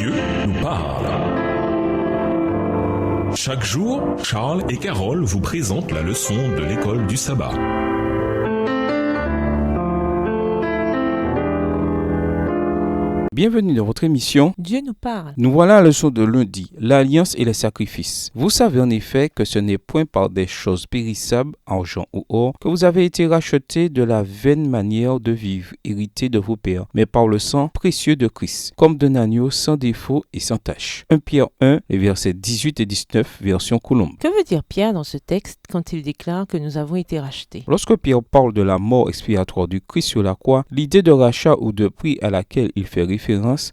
Dieu nous parle. Chaque jour, Charles et Carole vous présentent la leçon de l'école du sabbat. Bienvenue dans votre émission Dieu nous parle. Nous voilà à la leçon de lundi, l'alliance et les sacrifices. Vous savez en effet que ce n'est point par des choses périssables, argent ou or, que vous avez été rachetés de la vaine manière de vivre, héritée de vos pères, mais par le sang précieux de Christ, comme d'un agneau sans défaut et sans tache. 1 Pierre 1, les versets 18 et 19, version Colombe. Que veut dire Pierre dans ce texte quand il déclare que nous avons été rachetés? Lorsque Pierre parle de la mort expiatoire du Christ sur la croix, l'idée de rachat ou de prix à laquelle il fait référence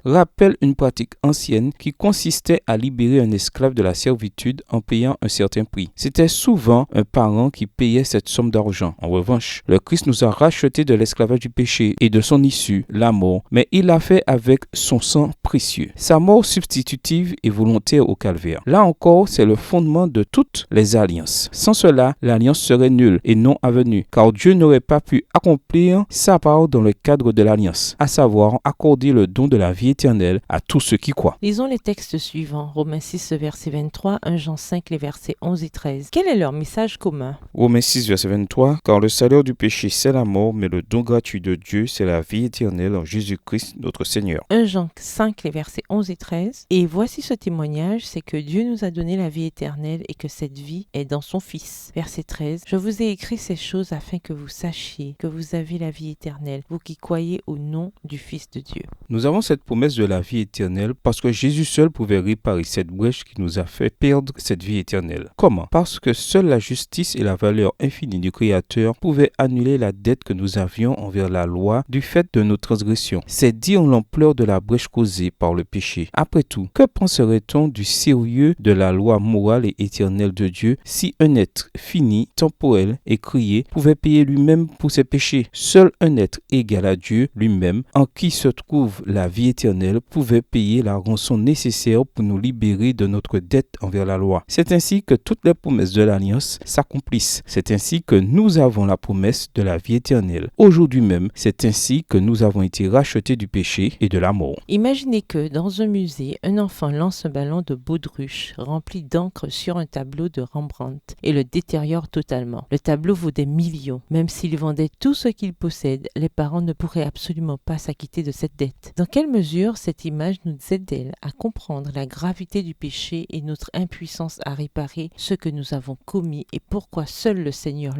rappelle une pratique ancienne qui consistait à libérer un esclave de la servitude en payant un certain prix. C'était souvent un parent qui payait cette somme d'argent. En revanche, le Christ nous a rachetés de l'esclavage du péché et de son issue, la mort, mais il l'a fait avec son sang précieux. Sa mort substitutive et volontaire au calvaire. Là encore, c'est le fondement de toutes les alliances. Sans cela, l'alliance serait nulle et non avenue, car Dieu n'aurait pas pu accomplir sa part dans le cadre de l'alliance, à savoir accorder le don de la vie éternelle à tous ceux qui croient. Lisons les textes suivants. Romains 6, verset 23, 1 Jean 5, les versets 11 et 13. Quel est leur message commun? Romains 6, verset 23, car le salaire du péché, c'est la mort, mais le don gratuit de Dieu, c'est la vie éternelle en Jésus-Christ, notre Seigneur. 1 Jean 5, les versets 11 et 13. Et voici ce témoignage, c'est que Dieu nous a donné la vie éternelle et que cette vie est dans son Fils. Verset 13. Je vous ai écrit ces choses afin que vous sachiez que vous avez la vie éternelle, vous qui croyez au nom du Fils de Dieu. Nous avons cette promesse de la vie éternelle parce que Jésus seul pouvait réparer cette brèche qui nous a fait perdre cette vie éternelle. Comment? Parce que seule la justice et la valeur infinie du Créateur pouvaient annuler la dette que nous avions envers la loi du fait de nos transgressions. C'est dire l'ampleur de la brèche causée par le péché. Après tout, que penserait-on du sérieux de la loi morale et éternelle de Dieu si un être fini, temporel et créé pouvait payer lui-même pour ses péchés? Seul un être égal à Dieu lui-même, en qui se trouve la vie éternelle, pouvait payer la rançon nécessaire pour nous libérer de notre dette envers la loi. C'est ainsi que toutes les promesses de l'alliance s'accomplissent. C'est ainsi que nous avons la promesse de la vie éternelle. Aujourd'hui même, c'est ainsi que nous avons été rachetés du péché et de la mort. Imaginez que, dans un musée, un enfant lance un ballon de baudruche rempli d'encre sur un tableau de Rembrandt et le détériore totalement. Le tableau vaut des millions. Même s'il vendait tout ce qu'il possède, les parents ne pourraient absolument pas s'acquitter de cette dette. Dans quelle mesure cette image nous aide-t-elle à comprendre la gravité du péché et notre impuissance à réparer ce que nous avons commis et pourquoi seul le Seigneur